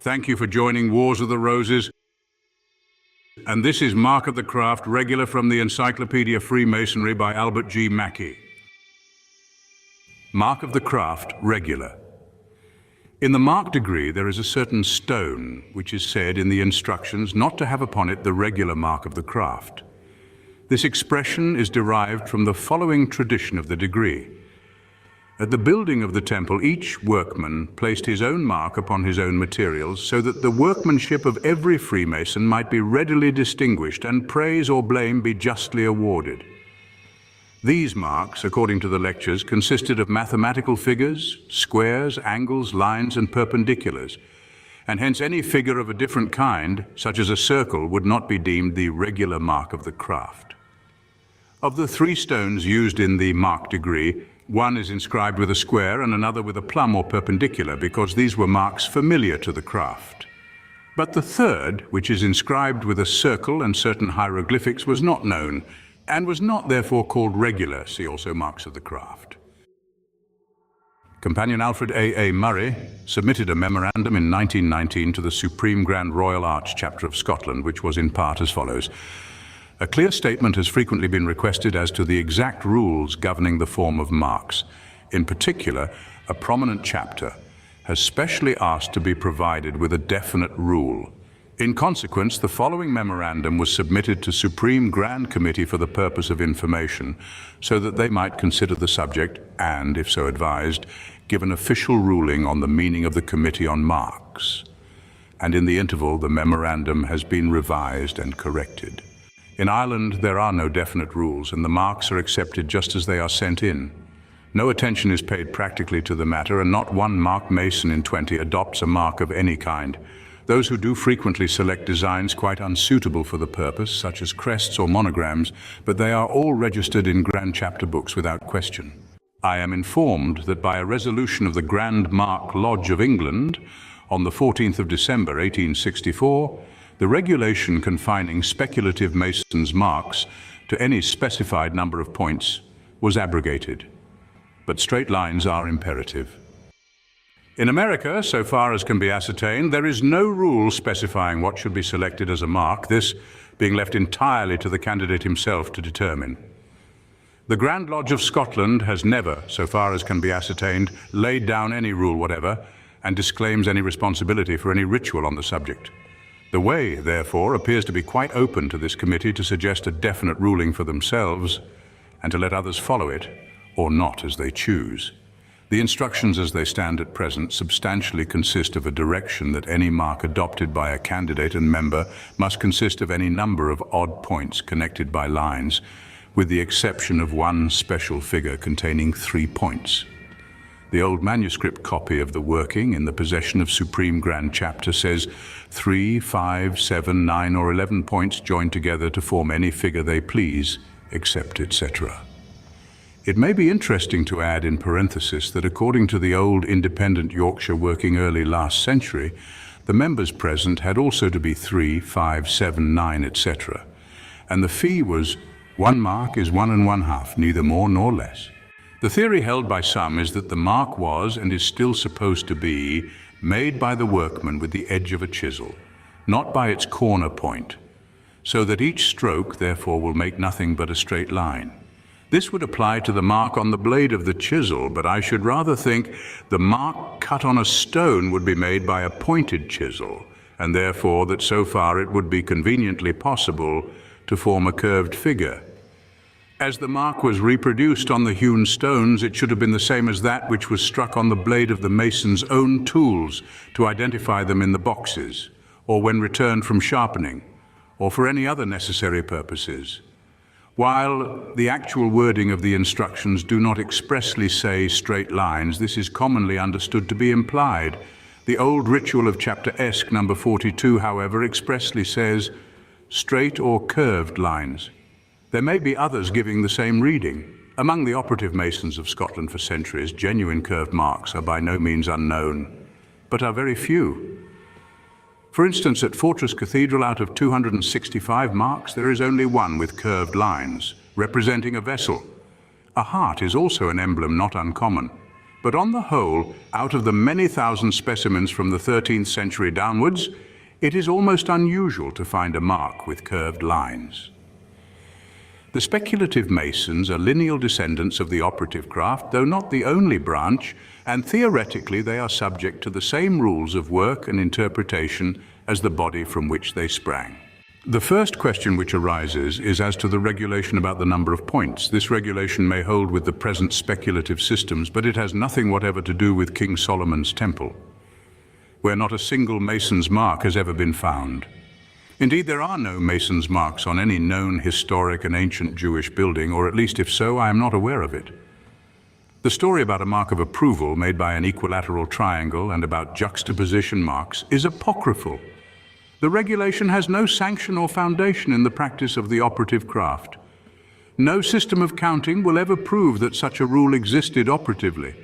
Thank you for joining Wars of the Roses. And this is Mark of the Craft, regular from the Encyclopedia of Freemasonry by Albert G. Mackey. Mark of the Craft, regular. In the mark degree, there is a certain stone, which is said in the instructions not to have upon it the regular mark of the craft. This expression is derived from the following tradition of the degree. At the building of the temple, each workman placed his own mark upon his own materials so that the workmanship of every Freemason might be readily distinguished and praise or blame be justly awarded. These marks, according to the lectures, consisted of mathematical figures, squares, angles, lines, and perpendiculars, and hence any figure of a different kind, such as a circle, would not be deemed the regular mark of the craft. Of the three stones used in the mark degree, one is inscribed with a square and another with a plumb or perpendicular, because these were marks familiar to the craft. But the third, which is inscribed with a circle and certain hieroglyphics, was not known, and was not therefore called regular. See also marks of the craft. Companion Alfred A. Murray submitted a memorandum in 1919 to the Supreme Grand Royal Arch Chapter of Scotland, which was in part as follows. A clear statement has frequently been requested as to the exact rules governing the form of marks. In particular, a prominent chapter has specially asked to be provided with a definite rule. In consequence, the following memorandum was submitted to Supreme Grand Committee for the purpose of information, so that they might consider the subject and, if so advised, give an official ruling on the meaning of the Committee on Marks. And in the interval, the memorandum has been revised and corrected. In Ireland, there are no definite rules, and the marks are accepted just as they are sent in. No attention is paid practically to the matter, and not one mark mason in 20 adopts a mark of any kind. Those who do frequently select designs quite unsuitable for the purpose, such as crests or monograms, but they are all registered in Grand Chapter books without question. I am informed that by a resolution of the Grand Mark Lodge of England on the 14th of December 1864, the regulation confining speculative masons' marks to any specified number of points was abrogated, but straight lines are imperative. In America, so far as can be ascertained, there is no rule specifying what should be selected as a mark, this being left entirely to the candidate himself to determine. The Grand Lodge of Scotland has never, so far as can be ascertained, laid down any rule whatever, and disclaims any responsibility for any ritual on the subject. The way, therefore, appears to be quite open to this committee to suggest a definite ruling for themselves and to let others follow it, or not, as they choose. The instructions as they stand at present substantially consist of a direction that any mark adopted by a candidate and member must consist of any number of odd points connected by lines, with the exception of one special figure containing 3 points. The old manuscript copy of the working in the possession of Supreme Grand Chapter says 3, 5, 7, 9, or 11 points joined together to form any figure they please, except etc. It may be interesting to add in parenthesis that according to the old independent Yorkshire working early last century, the members present had also to be 3, 5, 7, 9, etc. And the fee was 1 mark is 1 1/2, neither more nor less. The theory held by some is that the mark was, and is still supposed to be, made by the workman with the edge of a chisel, not by its corner point, so that each stroke, therefore, will make nothing but a straight line. This would apply to the mark on the blade of the chisel, but I should rather think the mark cut on a stone would be made by a pointed chisel, and therefore that so far it would be conveniently possible to form a curved figure. As the mark was reproduced on the hewn stones, it should have been the same as that which was struck on the blade of the mason's own tools to identify them in the boxes, or when returned from sharpening, or for any other necessary purposes. While the actual wording of the instructions do not expressly say straight lines, this is commonly understood to be implied. The old ritual of Chapter Esk, number 42, however, expressly says straight or curved lines. There may be others giving the same reading. Among the operative masons of Scotland for centuries, genuine curved marks are by no means unknown, but are very few. For instance, at Fortress Cathedral, out of 265 marks, there is only one with curved lines, representing a vessel. A heart is also an emblem not uncommon. But on the whole, out of the many thousand specimens from the 13th century downwards, it is almost unusual to find a mark with curved lines. The speculative masons are lineal descendants of the operative craft, though not the only branch, and theoretically they are subject to the same rules of work and interpretation as the body from which they sprang. The first question which arises is as to the regulation about the number of points. This regulation may hold with the present speculative systems, but it has nothing whatever to do with King Solomon's temple, where not a single mason's mark has ever been found. Indeed, there are no mason's marks on any known historic and ancient Jewish building, or at least if so, I am not aware of it. The story about a mark of approval made by an equilateral triangle and about juxtaposition marks is apocryphal. The regulation has no sanction or foundation in the practice of the operative craft. No system of counting will ever prove that such a rule existed operatively.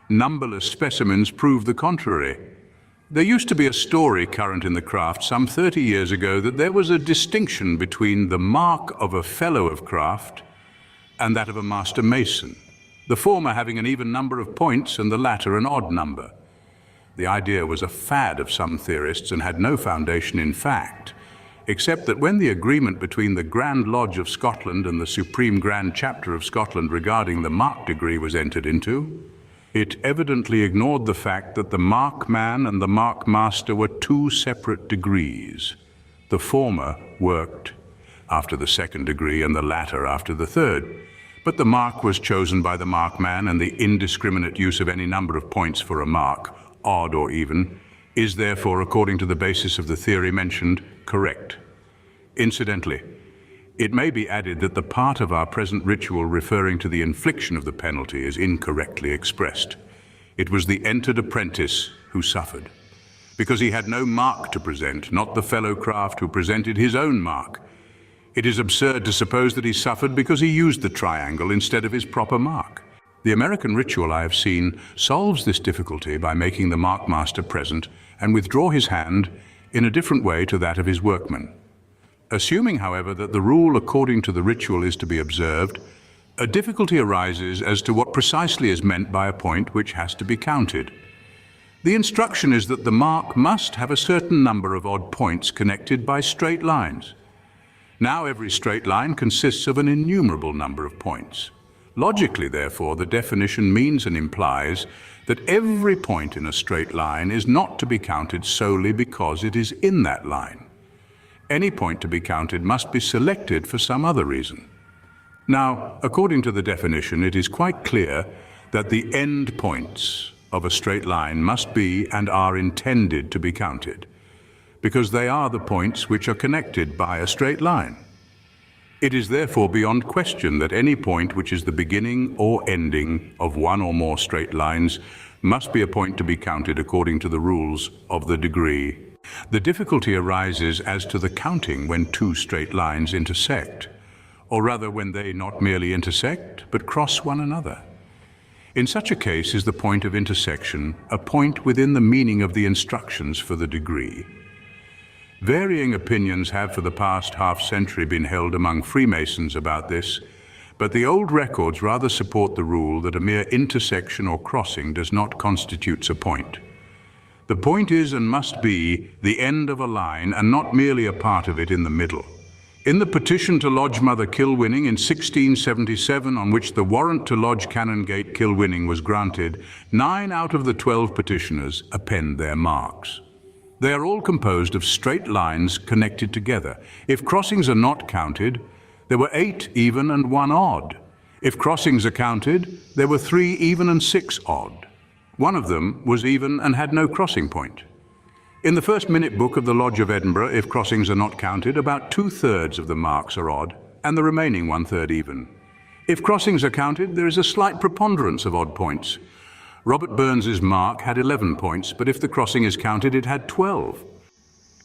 Numberless specimens prove the contrary. There used to be a story current in the craft some 30 years ago that there was a distinction between the mark of a fellow of craft and that of a master mason, the former having an even number of points and the latter an odd number. The idea was a fad of some theorists and had no foundation in fact, except that when the agreement between the Grand Lodge of Scotland and the Supreme Grand Chapter of Scotland regarding the mark degree was entered into, it evidently ignored the fact that the markman and the markmaster were two separate degrees. The former worked after the second degree and the latter after the third. But the mark was chosen by the markman, and the indiscriminate use of any number of points for a mark, odd or even, is therefore, according to the basis of the theory mentioned, correct. Incidentally, it may be added that the part of our present ritual referring to the infliction of the penalty is incorrectly expressed. It was the entered apprentice who suffered, because he had no mark to present, not the fellow craft who presented his own mark. It is absurd to suppose that he suffered because he used the triangle instead of his proper mark. The American ritual I have seen solves this difficulty by making the markmaster present and withdraw his hand in a different way to that of his workman. Assuming, however, that the rule according to the ritual is to be observed, a difficulty arises as to what precisely is meant by a point which has to be counted. The instruction is that the mark must have a certain number of odd points connected by straight lines. Now every straight line consists of an innumerable number of points. Logically, therefore, the definition means and implies that every point in a straight line is not to be counted solely because it is in that line. Any point to be counted must be selected for some other reason. Now, according to the definition, it is quite clear that the end points of a straight line must be and are intended to be counted, because they are the points which are connected by a straight line. It is therefore beyond question that any point which is the beginning or ending of one or more straight lines must be a point to be counted according to the rules of the degree. The difficulty arises as to the counting when two straight lines intersect, or rather when they not merely intersect, but cross one another. In such a case is the point of intersection a point within the meaning of the instructions for the degree. Varying opinions have for the past half-century been held among Freemasons about this, but the old records rather support the rule that a mere intersection or crossing does not constitute a point. The point is and must be the end of a line and not merely a part of it in the middle. In the petition to lodge Mother Kilwinning in 1677, on which the warrant to lodge Canongate Kilwinning was granted, 9 out of the 12 petitioners append their marks. They are all composed of straight lines connected together. If crossings are not counted, there were 8 even and 1 odd. If crossings are counted, there were 3 even and 6 odd. One of them was even and had no crossing point. In the first minute book of the Lodge of Edinburgh, if crossings are not counted, about 2/3 of the marks are odd and the remaining 1/3 even. If crossings are counted, there is a slight preponderance of odd points. Robert Burns's mark had 11 points, but if the crossing is counted, it had 12.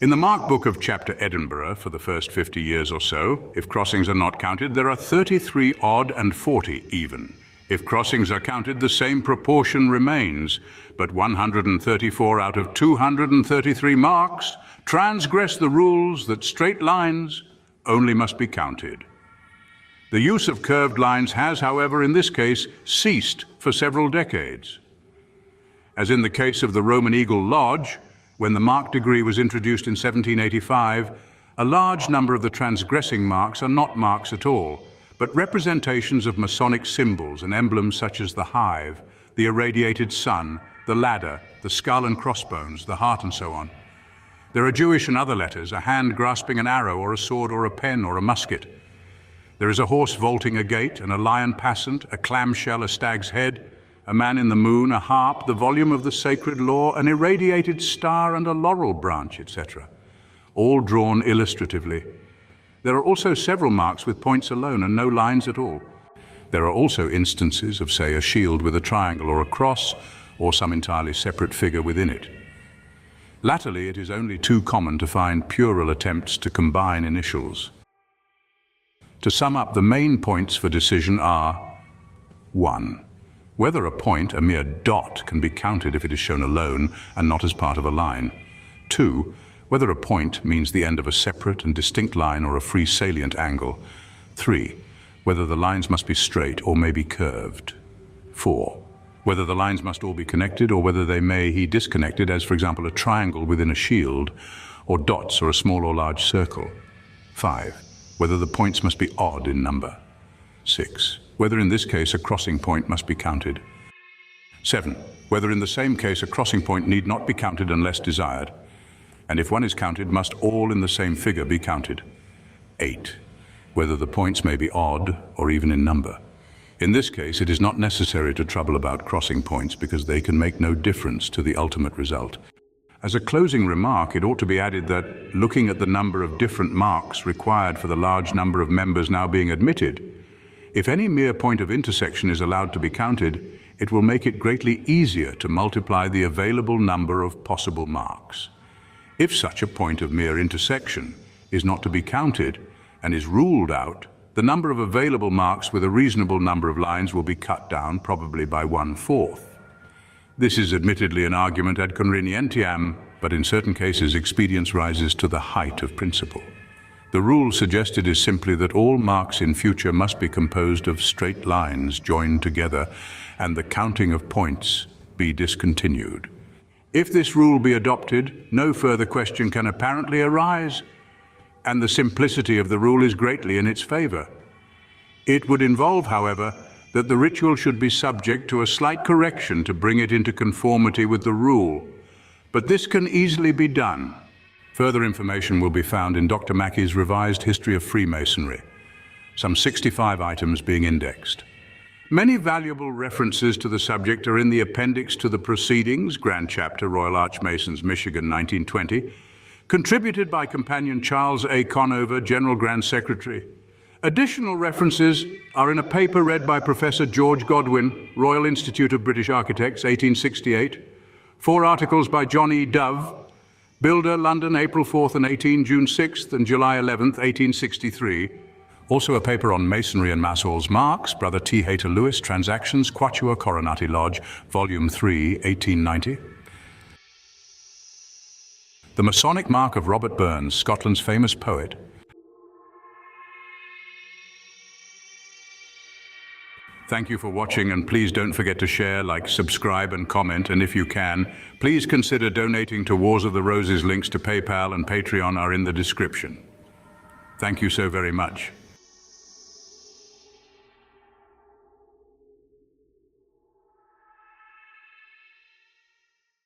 In the mark book of Chapter Edinburgh, for the first 50 years or so, if crossings are not counted, there are 33 odd and 40 even. If crossings are counted, the same proportion remains, but 134 out of 233 marks transgress the rules that straight lines only must be counted. The use of curved lines has, however, in this case, ceased for several decades. As in the case of the Roman Eagle Lodge, when the mark degree was introduced in 1785, a large number of the transgressing marks are not marks at all, but representations of Masonic symbols and emblems such as the hive, the irradiated sun, the ladder, the skull and crossbones, the heart, and so on. There are Jewish and other letters, a hand grasping an arrow or a sword or a pen or a musket. There is a horse vaulting a gate, and a lion passant, a clamshell, a stag's head, a man in the moon, a harp, the volume of the sacred law, an irradiated star, and a laurel branch, etc., all drawn illustratively. There are also several marks with points alone and no lines at all. There are also instances of, say, a shield with a triangle or a cross, or some entirely separate figure within it. Latterly, it is only too common to find puerile attempts to combine initials. To sum up, the main points for decision are: 1. Whether a point, a mere dot, can be counted if it is shown alone and not as part of a line. 2. Whether a point means the end of a separate and distinct line or a free salient angle. 3. Whether the lines must be straight or may be curved. 4. Whether the lines must all be connected or whether they may be disconnected, as for example a triangle within a shield, or dots or a small or large circle. 5. Whether the points must be odd in number. 6. Whether in this case a crossing point must be counted. 7. Whether in the same case a crossing point need not be counted unless desired, and if one is counted, must all in the same figure be counted. 8. Whether the points may be odd or even in number. In this case, it is not necessary to trouble about crossing points because they can make no difference to the ultimate result. As a closing remark, it ought to be added that, looking at the number of different marks required for the large number of members now being admitted, if any mere point of intersection is allowed to be counted, it will make it greatly easier to multiply the available number of possible marks. If such a point of mere intersection is not to be counted and is ruled out, the number of available marks with a reasonable number of lines will be cut down, probably by 1/4. This is admittedly an argument ad convenientiam, but in certain cases expedience rises to the height of principle. The rule suggested is simply that all marks in future must be composed of straight lines joined together and the counting of points be discontinued. If this rule be adopted, no further question can apparently arise, and the simplicity of the rule is greatly in its favor. It would involve, however, that the ritual should be subject to a slight correction to bring it into conformity with the rule, but this can easily be done. Further information will be found in Dr. Mackey's revised History of Freemasonry, some 65 items being indexed. Many valuable references to the subject are in the appendix to the Proceedings, Grand Chapter, Royal Archmasons, Michigan, 1920, contributed by companion Charles A. Conover, General Grand Secretary. Additional references are in a paper read by Professor George Godwin, Royal Institute of British Architects, 1868, 4 articles by John E. Dove, Builder, London, April 4th and 18, June 6th and July 11th, 1863. Also a paper on Masonry and Massall's Marks, Brother T. Hayter Lewis, Transactions, Quatuor Coronati Lodge, Volume 3, 1890. The Masonic Mark of Robert Burns, Scotland's famous poet. Thank you for watching, and please don't forget to share, like, subscribe and comment, and if you can, please consider donating to Wars of the Roses. Links to PayPal and Patreon are in the description. Thank you so very much.